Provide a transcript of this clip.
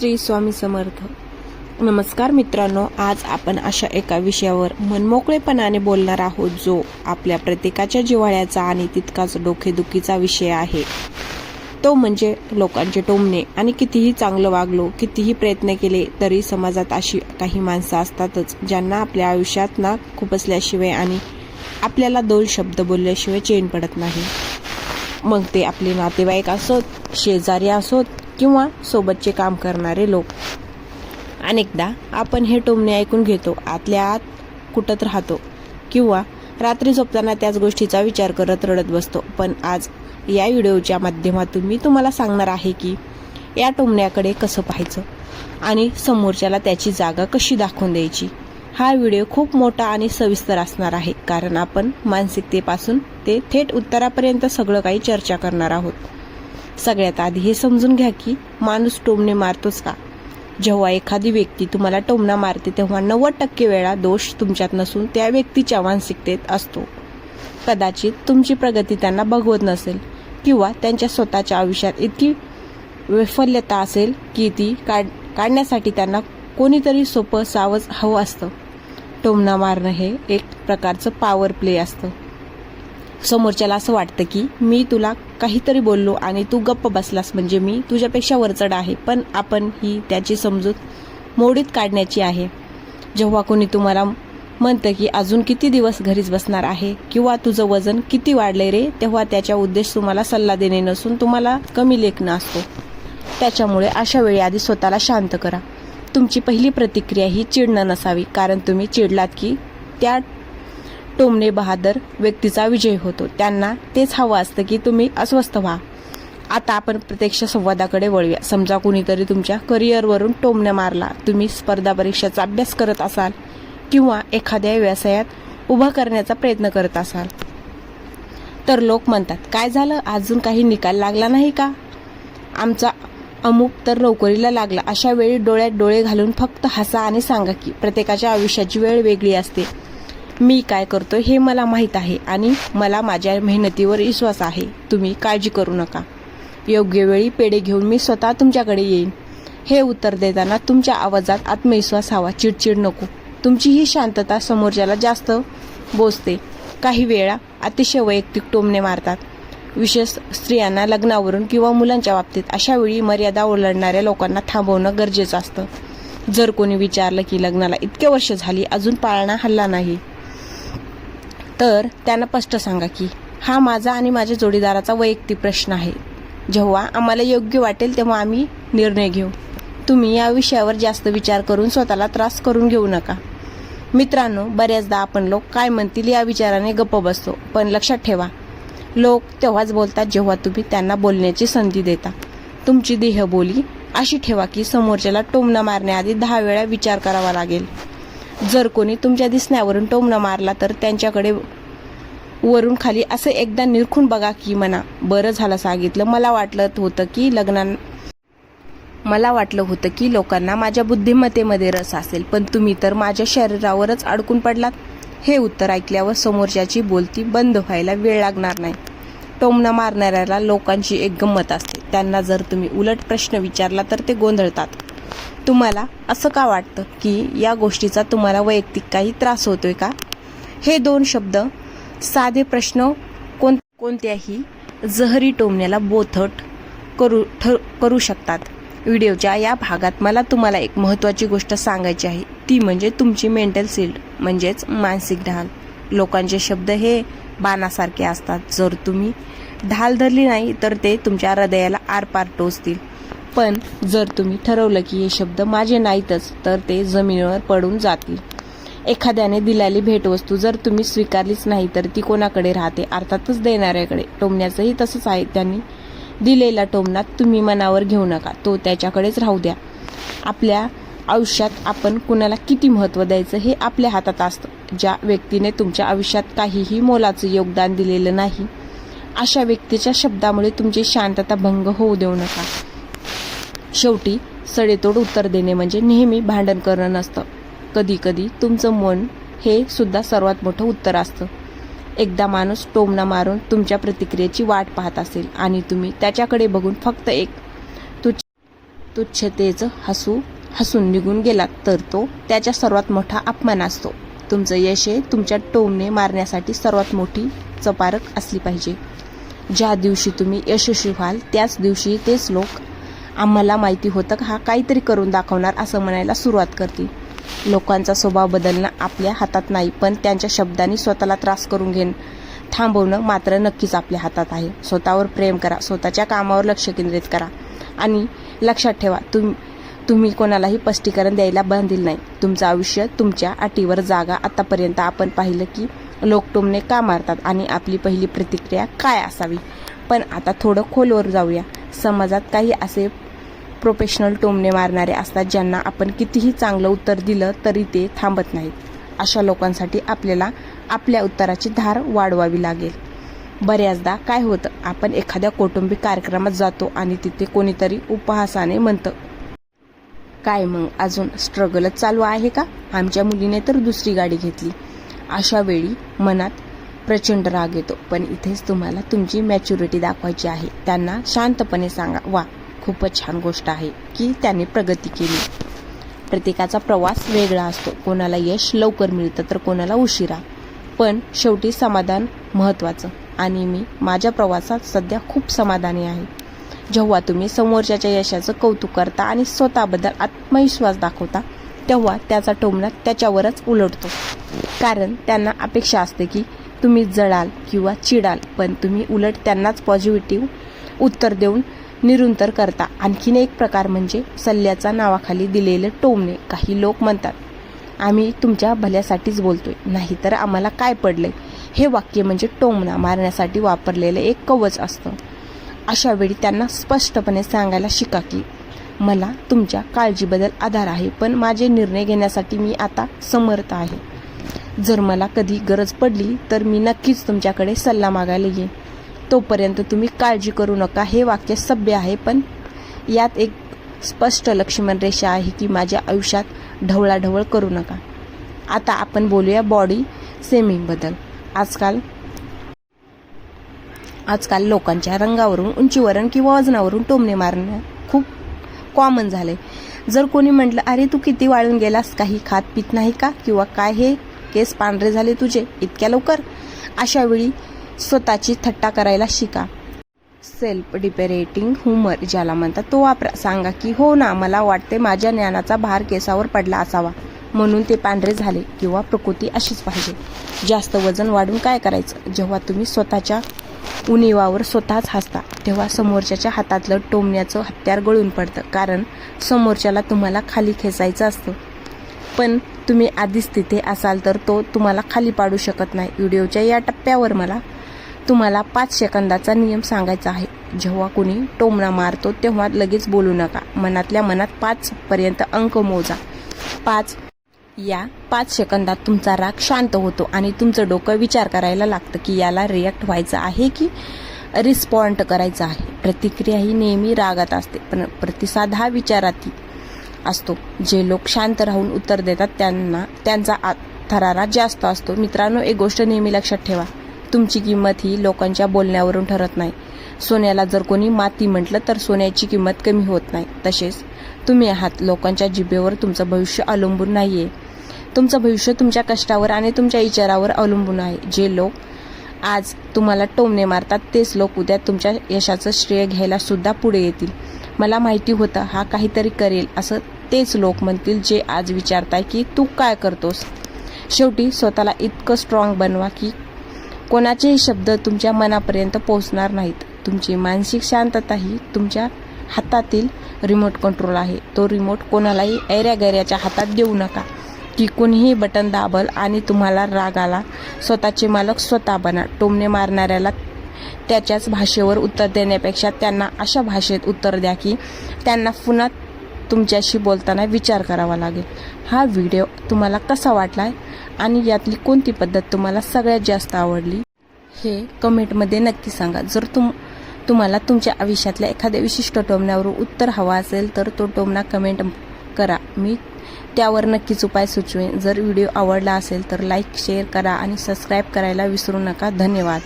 श्री स्वामी समर्थ. नमस्कार मित्रांनो, आज आपण अशा एका विषयावर मनमोकळेपणाने बोलणार आहोत जो आपल्या प्रत्येकाच्या जिव्हाळ्याचा आणि तितकाच डोकेदुखीचा विषय आहे. तो म्हणजे लोकांचे टोमणे. आणि कितीही चांगलं वागलो, कितीही प्रयत्न केले तरी समाजात अशी काही माणसं असतातच ज्यांना आपल्या आयुष्यात ना खुपसल्याशिवाय आणि आपल्याला दोन शब्द बोलल्याशिवाय चैन पडत नाही. मग ते आपले नातेवाईक असोत, शेजारी असोत किंवा सोबतचे काम करणारे लोक. अनेकदा आपण हे टोमणे ऐकून घेतो, आतल्या आत कुटत राहतो किंवा रात्री झोपताना त्याच गोष्टीचा विचार करत रडत बसतो. पण आज या व्हिडिओच्या माध्यमातून मी तुम्हाला सांगणार आहे की या टोमण्याकडे कसं पाहायचं आणि समोरच्याला त्याची जागा कशी दाखवून द्यायची. हा व्हिडिओ खूप मोठा आणि सविस्तर असणार आहे, कारण आपण मानसिकतेपासून ते थेट उत्तरापर्यंत सगळं काही चर्चा करणार आहोत. सगळ्यात आधी हे समजून घ्या की माणूस टोमणे मारतोच का. जेव्हा एखादी व्यक्ती तुम्हाला टोमणा मारते तेव्हा 90% वेळा दोष तुमच्यात नसून त्या व्यक्तीच्या मानसिकतेत असतो. कदाचित तुमची प्रगती त्यांना बघवत नसेल किंवा त्यांच्या स्वतःच्या आयुष्यात इतकी वैफल्यता असेल की ती काढण्यासाठी त्यांना कोणीतरी सोपं सावज हवं असतं. टोमणा मारणं हे एक प्रकारचं पॉवर प्ले असतं. समोरच्याला असं वाटतं की मी तुला काहीतरी बोललो आणि तू गप्प बसलास म्हणजे मी तुझ्यापेक्षा वरचढ आहे, पण आपण ही त्याची समजूत मोडीत काढण्याची आहे. जेव्हा कोणी तुम्हाला म्हणतं की अजून किती दिवस घरीच बसणार आहे किंवा तुझं वजन किती वाढलंय रे, तेव्हा त्याचा उद्देश तुम्हाला सल्ला देणे नसून तुम्हाला कमी लेखणं असतो. त्याच्यामुळे अशा वेळी आधी स्वतःला शांत करा. तुमची पहिली प्रतिक्रिया ही चिडणं नसावी, कारण तुम्ही चिडलात की त्या टोमणे बहादर व्यक्तीचा विजय होतो. त्यांना तेच हवं असतं की तुम्ही अस्वस्थ व्हा. आता आपण प्रत्यक्ष संवादाकडे वळूया. समजा कुणीतरी तुमच्या करिअरवरून टोमणा मारला. तुम्ही स्पर्धा परीक्षेचा अभ्यास करत असाल किंवा एखाद्या व्यवसायात उभा करण्याचा प्रयत्न करत असाल तर लोक म्हणतात, काय झालं, अजून काही निकाल लागला नाही का, आमचा अमुक तर नोकरीला लागला. अशा वेळी डोळ्यात डोळे घालून फक्त हसा आणि सांगा की प्रत्येकाच्या आयुष्याची वेळ वेगळी असते. मी काय करतोय हे मला माहीत आहे आणि मला माझ्या मेहनतीवर विश्वास आहे. तुम्ही काळजी करू नका. योग्य वेळी पेढे घेऊन मी स्वतः तुमच्याकडे येईन. हे उत्तर देताना तुमच्या आवाजात आत्मविश्वास हवा, चिडचिड नको. तुमची ही शांतता समोरच्याला जास्त बोचते. काही वेळा अतिशय वैयक्तिक टोमणे मारतात, विशेष स्त्रियांना, लग्नावरून किंवा मुलांच्या बाबतीत. अशा वेळी मर्यादा ओलांडणाऱ्या लोकांना थांबवणं गरजेचं असतं. जर कोणी विचारलं की लग्नाला इतके वर्ष झाली अजून पाळणा हल्ला नाही, तर त्यांना स्पष्ट सांगा की हा माझा आणि माझ्या जोडीदाराचा वैयक्तिक प्रश्न आहे. जेव्हा आम्हाला योग्य वाटेल तेव्हा आम्ही निर्णय घेऊ. तुम्ही या विषयावर जास्त विचार करून स्वतःला त्रास करून घेऊ नका. मित्रांनो, बऱ्याचदा आपण लोक काय म्हणतील या विचाराने गप्प बसतो, पण लक्षात ठेवा, लोक तेव्हाच बोलतात जेव्हा तुम्ही त्यांना बोलण्याची संधी देता. तुमची देहबोली अशी ठेवा की समोरच्याला टोमणा मारण्याआधी 10 वेळा विचार करावा लागेल. जर कोणी तुमच्या दिसण्यावरून टोमणा मारला तर त्यांच्याकडे वरून खाली असं एकदा निरखून बघा की म्हणा, बरं झालं सांगितलं, मला वाटलं होतं की लोकांना माझ्या बुद्धिमत्तेमध्ये रस असेल, पण तुम्ही तर माझ्या शरीरावरच अडकून पडलात. हे उत्तर ऐकल्यावर समोरच्याची बोलती बंद व्हायला वेळ लागणार नाही. टोमणा मारणाऱ्याला लोकांची एक गंमत असते. त्यांना जर तुम्ही उलट प्रश्न विचारला तर ते गोंधळतात. तुम्हाला असं का वाटतं की या गोष्टीचा तुम्हाला वैयक्तिक काही त्रास होतोय का. हे 2 शब्द, साधे प्रश्न कोणत्याही जहरी टोमण्याला बोथट करू शकतात. व्हिडिओच्या या भागात मला तुम्हाला एक महत्त्वाची गोष्ट सांगायची आहे, ती म्हणजे तुमची मेंटल सील्ड म्हणजेच मानसिक ढाल. लोकांचे शब्द हे बाणासारखे असतात. जर तुम्ही ढाल धरली नाही तर ते तुमच्या हृदयाला आरपार टोचतील, पण जर तुम्ही ठरवलं की हे शब्द माझे नाहीतच तर ते जमिनीवर पडून जातील. एखाद्याने दिलेली भेटवस्तू जर तुम्ही स्वीकारलीच नाही तर ती कोणाकडे राहते, अर्थातच देणाऱ्याकडे. टोमण्याचंही तसंच आहे. त्यांनी दिलेला टोमणा तुम्ही मनावर घेऊ नका, तो त्याच्याकडेच राहू द्या. आपल्या आयुष्यात आपण कुणाला किती महत्त्व द्यायचं हे आपल्या हातात असतं. ज्या व्यक्तीने तुमच्या आयुष्यात काहीही मोलाचं योगदान दिलेलं नाही, अशा व्यक्तीच्या शब्दामुळे तुमची शांतता भंग होऊ देऊ नका. शेवटी सडेतोड उत्तर देणे म्हणजे नेहमी भांडण करणं नसतं. कधी कधी तुमचं मन हे सुद्धा सर्वात मोठं उत्तर असतं. एकदा माणूस टोमणा मारून तुमच्या प्रतिक्रियेची वाट पाहत असेल आणि तुम्ही त्याच्याकडे बघून फक्त एक तुच्छतेचं हसून निघून गेलात तर तो त्याच्या सर्वात मोठा अपमान असतो. तुमचं यश हे तुमच्या टोमणे मारण्यासाठी सर्वात मोठी चपारक असली पाहिजे. ज्या दिवशी तुम्ही यशस्वी व्हाल त्याच दिवशी तेच लोक आम्हाला माहिती होतं का हा काहीतरी करून दाखवणार असं म्हणायला सुरुवात करतील. लोकांचा स्वभाव बदलणं आपल्या हातात नाही, पण त्यांच्या शब्दांनी स्वतःला त्रास करून थांबवणं मात्र नक्कीच आपल्या हातात आहे. स्वतःवर प्रेम करा, स्वतःच्या कामावर लक्ष केंद्रित करा आणि लक्षात ठेवा तुम्ही कोणालाही स्पष्टीकरण द्यायला बांधील नाही. तुमचं आयुष्य तुमच्या अटीवर जागा. आतापर्यंत आपण पाहिलं की लोक टोमणे का मारतात आणि आपली पहिली प्रतिक्रिया काय असावी. पण आता थोडं खोलवर जाऊया. समाजात काही असे प्रोफेशनल टोमणे मारणारे असतात ज्यांना आपण कितीही चांगलं उत्तर दिलं तरी ते थांबत नाहीत. अशा लोकांसाठी आपल्याला आपल्या उत्तराची धार वाढवावी लागेल. बऱ्याचदा काय होतं, आपण एखाद्या कौटुंबिक कार्यक्रमात जातो आणि तिथे कोणीतरी उपहासाने म्हणतं, काय मग अजून स्ट्रगलच चालू आहे का? आमच्या मुलीने तर दुसरी गाडी घेतली. अशा वेळी मनात प्रचंड राग येतो. पण इथेच तुम्हाला तुमची मॅच्युरिटी दाखवायची आहे. त्यांना शांतपणे सांगा, वा खूपच छान गोष्ट आहे की त्याने प्रगती केली. प्रत्येकाचा प्रवास वेगळा असतो. कोणाला यश लवकर मिळतं तर कोणाला उशिरा, पण शेवटी समाधान महत्त्वाचं. आणि मी माझ्या प्रवासात सध्या खूप समाधानी आहे. जेव्हा तुम्ही समोरच्याच्या यशाचं कौतुक करता आणि स्वतःबद्दल आत्मविश्वास दाखवता तेव्हा त्याचा टोमणा त्याच्यावरच उलटतो. कारण त्यांना अपेक्षा असते की तुम्ही जळाल किंवा चिडाल, पण तुम्ही उलट त्यांनाच पॉझिटिव्ह उत्तर देऊन निरुंतर करता. आणखीन एक प्रकार म्हणजे सल्ल्याच्या नावाखाली दिलेले टोमणे. काही लोक म्हणतात, आम्ही तुमच्या भल्यासाठीच बोलतोय, नाहीतर आम्हाला काय पडलंय. हे वाक्य म्हणजे टोमणा मारण्यासाठी वापरलेलं एक कवच असतं. अशा वेळी त्यांना स्पष्टपणे सांगायला शिका की मला तुमच्या काळजीबद्दल आधार आहे, पण माझे निर्णय घेण्यासाठी मी आता समर्थ आहे. जर मला कधी गरज पडली तर मी नक्कीच तुमच्याकडे सल्ला मागायला येईन. तोपर्यंत तुम्ही काळजी करू नका. हे वाक्य सभ्य आहे, पण यात एक स्पष्ट लक्ष्मण रेषा आहे की माझ्या आयुष्यात ढवळाढवळ करू नका. आता आपण बोलूया बॉडी शेमिंगबद्दल. आजकाल लोकांच्या रंगावरून, उंचीवरून किंवा वजनावरून टोमणे मारणं खूप कॉमन झालंय. जर कोणी म्हटलं, अरे तू किती वाळून गेलास, काही खात पित नाही का, किंवा काय हे केस पांढरे झाले तुझे इतक्या लवकर, अशा वेळी स्वतःची थट्टा करायला शिका. सेल्फ डिपेरेटिंग ह्युमर ज्याला म्हणतात तो वापरा. सांगा की हो ना, मला वाटते माझ्या ज्ञानाचा भार केसावर पडला असावा म्हणून ते पांढरे झाले, किंवा प्रकृती अशीच पाहिजे. जास्त वजन वाढून काय करायचं. जेव्हा तुम्ही स्वतःच्या उणिवावर स्वतःच हसता तेव्हा समोरच्याच्या हातातलं टोमण्याचं हत्यार गळून पडतं. कारण समोरच्याला तुम्हाला खाली खेचायचं असतं, पण तुम्ही आधीच तिथे असाल तर तो तुम्हाला खाली पाडू शकत नाही. व्हिडिओच्या या टप्प्यावर मला तुम्हाला 5 सेकंदाचा नियम सांगायचा आहे. जेव्हा कुणी टोमणा मारतो तेव्हा लगेच बोलू नका. मनातल्या मनात 5 पर्यंत अंक मोजा. 5 या 5 सेकंदात तुमचा राग शांत होतो आणि तुमचं डोकं विचार करायला लागतं की याला रिॲक्ट व्हायचं आहे की रिस्पॉन्ड करायचं आहे. प्रतिक्रिया ही नेहमी रागात असते, पण प्रतिसाद हा विचाराती असतो. जे लोक शांत राहून उत्तर देतात त्यांचा थरारा जास्त असतो. मित्रांनो, एक गोष्ट नेहमी लक्षात ठेवा, तुमची किंमत ही लोकांच्या बोलण्यावरून ठरत नाही. सोन्याला जर कोणी माती म्हटलं तर सोन्याची किंमत कमी होत नाही. तसेच तुम्ही आहात, लोकांच्या जिभेवर तुमचं भविष्य अवलंबून नाहीये. तुमचं भविष्य तुमच्या कष्टावर आणि तुमच्या विचारावर अवलंबून आहे. जे लोक आज तुम्हाला टोमणे मारतात तेच लोक उद्या तुमच्या यशाचं श्रेय घ्यायला सुद्धा पुढे येतील. मला माहिती होतं हा काहीतरी करेल असं तेच लोक म्हणतील जे आज विचारताय की तू काय करतोस. शेवटी स्वतःला इतकं स्ट्रॉंग बनवा की कोणाचेही शब्द तुमच्या मनापर्यंत पोहोचणार नाहीत. तुमची मानसिक शांतता ही तुमच्या हातातील रिमोट कंट्रोल आहे. तो रिमोट कोणालाही ऐऱ्यागैऱ्याच्या हातात देऊ नका की कोणीही बटन दाबल आणि तुम्हाला राग आला. स्वतःचे मालक स्वतः बना. टोमणे मारणाऱ्याला त्याच्याच भाषेवर उत्तर देण्यापेक्षा त्यांना अशा भाषेत उत्तर द्या की त्यांना पुन्हा तुमच्याशी बोलताना विचार करावा लागेल. हा व्हिडिओ तुम्हाला कसा वाटलाय आणि यातली कोणती पद्धत तुम्हाला सगळ्यात जास्त आवडली हे कमेंटमध्ये नक्की सांगा. जर तुम्हाला तुमच्या आयुष्यातल्या एखाद्या विशिष्ट टोमण्यावरून उत्तर हवा असेल तर तो टोमणा कमेंट करा. मी त्यावर नक्कीच उपाय सुचवेन. जर व्हिडिओ आवडला असेल तर लाईक, शेअर करा आणि सबस्क्राईब करायला विसरू नका. धन्यवाद.